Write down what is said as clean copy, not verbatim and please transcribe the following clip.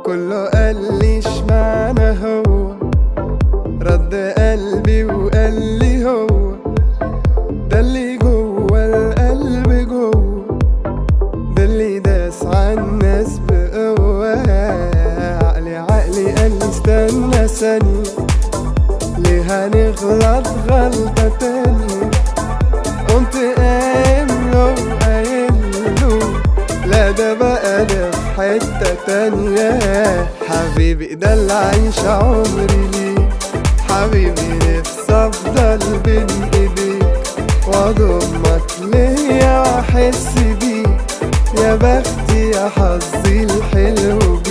كله قال لي اشمعنى هو، رد قلبي وقال لي هو ده اللي جوه القلب جوه، ده اللي داس عالناس بقوة. عقلي قال لي استنى ثانية، ليه هنغلط غلطة تانية؟ قمت قايم له قايله لا ده بقى ده في حتة تانية. حبيبي ده اللي عايش عمري ليه، حبيبي نفسي افضل بين ايديك واضمك ليا واحس بيك، يا بختي يا حظي الحلو